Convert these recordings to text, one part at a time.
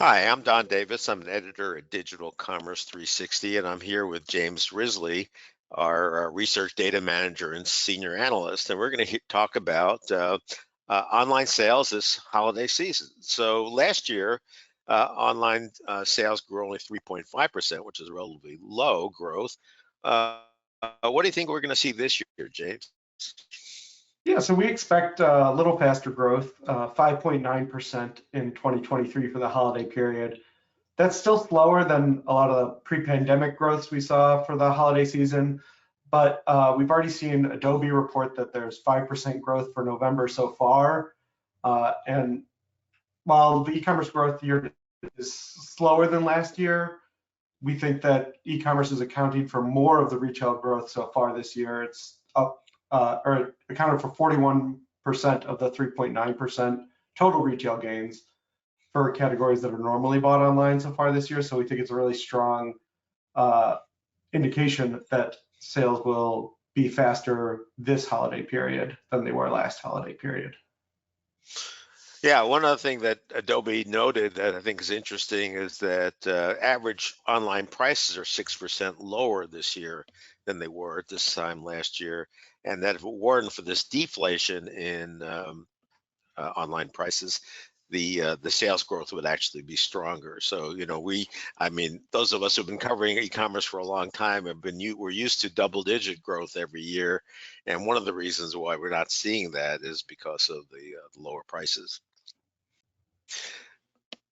Hi, I'm Don Davis. I'm an editor at Digital Commerce 360, and I'm here with James Risley, our research data manager and senior analyst. And we're going to talk about online sales this holiday season. So last year, online sales grew only 3.5%, which is a relatively low growth. What do you think we're going to see this year, James? Yeah, so we expect a little faster growth, 5.9% in 2023 for the holiday period. That's still slower than a lot of the pre-pandemic growths we saw for the holiday season, but we've already seen Adobe report that there's 5% growth for November so far. And while the e-commerce growth year is slower than last year, we think that e-commerce is accounting for more of the retail growth so far this year. It's up or accounted for 41% of the 3.9% total retail gains for categories that are normally bought online so far this year. So we think it's a really strong indication that sales will be faster this holiday period than they were last holiday period. Yeah, one other thing that Adobe noted that I think is interesting is that average online prices are 6% lower this year than they were at this time last year, and that if it weren't for this deflation in online prices, the sales growth would actually be stronger. So I mean, those of us who've been covering e-commerce for a long time we're used to double-digit growth every year, and one of the reasons why we're not seeing that is because of the lower prices.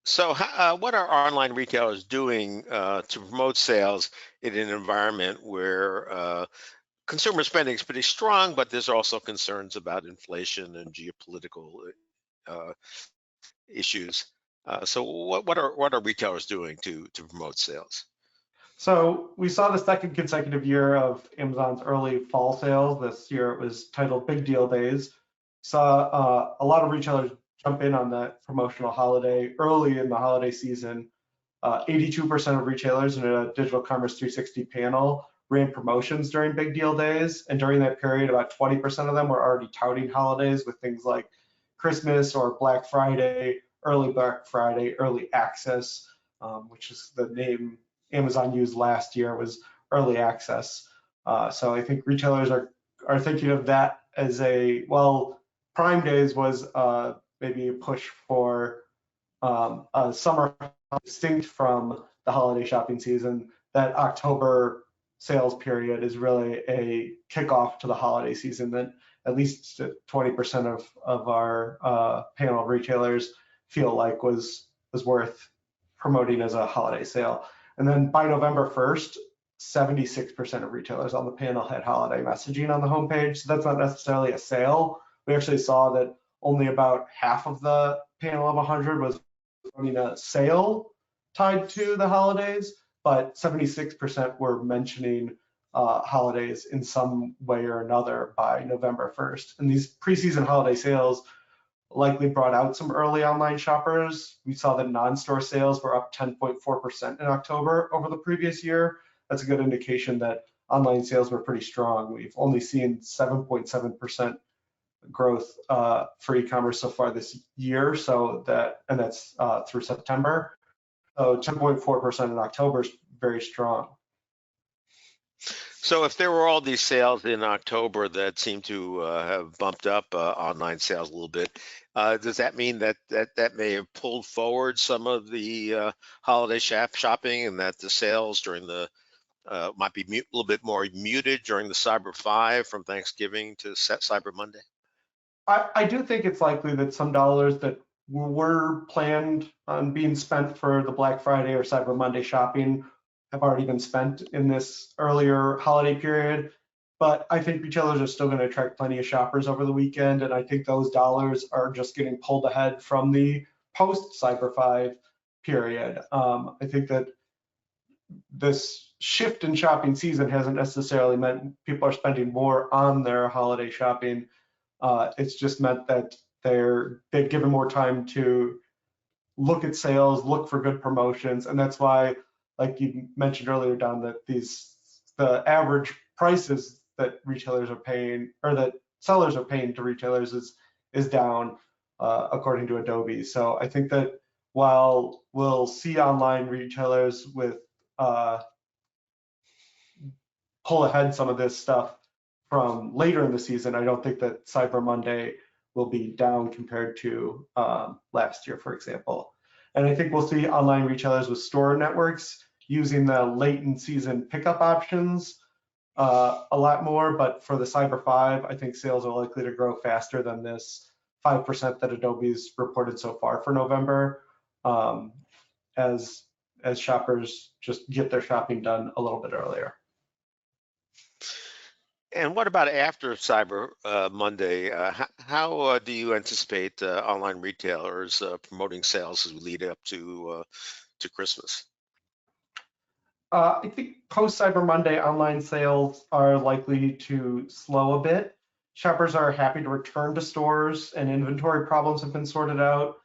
So, what are online retailers doing to promote sales in an environment where consumer spending is pretty strong, but there's also concerns about inflation and geopolitical uh, issues? So, what are retailers doing to promote sales? So we saw the second consecutive year of Amazon's early fall sales. This year it was titled Big Deal Days. Saw a lot of retailers jump in on that promotional holiday early in the holiday season. 82% of retailers in a Digital Commerce 360 panel ran promotions during Big Deal Days. And during that period, about 20% of them were already touting holidays with things like Christmas or Black Friday, early access, which is the name Amazon used last year, was early access. So I think retailers are thinking of that as Prime Days was maybe a push for a summer distinct from the holiday shopping season. That October sales period is really a kickoff to the holiday season that at least 20% of our panel retailers feel like was worth promoting as a holiday sale. And then by November 1st, 76% of retailers on the panel had holiday messaging on the homepage. So that's not necessarily a sale. We actually saw that only about half of the panel of 100 was running a sale tied to the holidays, but 76% were mentioning holidays in some way or another by November 1st. And these preseason holiday sales likely brought out some early online shoppers. We saw that non-store sales were up 10.4% in October over the previous year. That's a good indication that online sales were pretty strong. We've only seen 7.7% growth for e-commerce so far this year, and that's through September. So 10.4% in October is very strong. So if there were all these sales in October that seem to have bumped up online sales a little bit, does that mean that may have pulled forward some of the holiday shopping, and that the sales during the might be a little bit more muted during the Cyber 5 from Thanksgiving to Cyber Monday? I do think it's likely that some dollars that were planned on being spent for the Black Friday or Cyber Monday shopping have already been spent in this earlier holiday period. But I think retailers are still going to attract plenty of shoppers over the weekend, and I think those dollars are just getting pulled ahead from the post Cyber 5 period. I think that this shift in shopping season hasn't necessarily meant people are spending more on their holiday shopping. It's just meant that they've given more time to look at sales, look for good promotions, and that's why, like you mentioned earlier, Don, that the average prices that retailers are paying or that sellers are paying to retailers is down according to Adobe. So I think that while we'll see online retailers with pull ahead some of this stuff from later in the season, I don't think that Cyber Monday will be down compared to last year, for example. And I think we'll see online retailers with store networks using the late in season pickup options a lot more. But for the Cyber 5, I think sales are likely to grow faster than this 5% that Adobe's reported so far for November, as shoppers just get their shopping done a little bit earlier. And what about after Cyber Monday? How do you anticipate online retailers promoting sales as we lead up to Christmas? I think post Cyber Monday, online sales are likely to slow a bit. Shoppers are happy to return to stores, and inventory problems have been sorted out.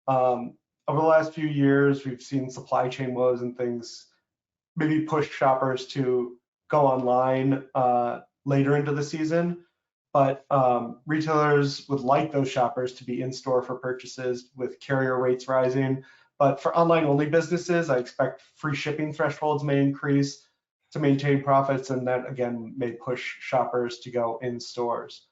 Over the last few years, we've seen supply chain woes and things maybe push shoppers to go online later into the season. But retailers would like those shoppers to be in store for purchases with carrier rates rising. But for online only businesses, I expect free shipping thresholds may increase to maintain profits, and that again may push shoppers to go in stores.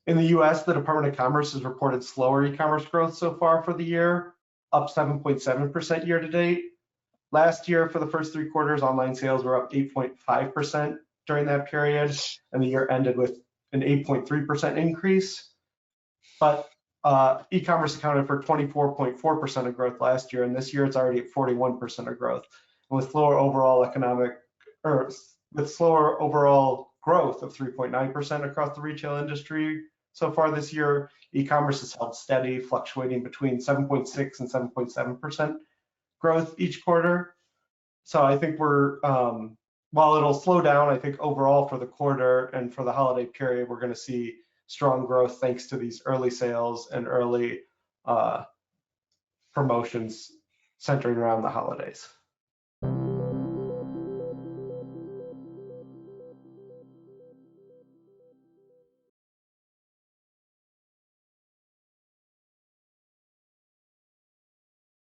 In the US, the Department of Commerce has reported slower e-commerce growth so far for the year, up 7.7% year to date. Last year, for the first 3 quarters, online sales were up 8.5% during that period, and the year ended with an 8.3% increase. But e-commerce accounted for 24.4% of growth last year, and this year it's already at 41% of growth. And with slower overall growth of 3.9% across the retail industry so far this year, e-commerce has held steady, fluctuating between 7.6 and 7.7% growth each quarter. So I think while it'll slow down, I think overall for the quarter and for the holiday period, we're going to see strong growth thanks to these early sales and early promotions centering around the holidays.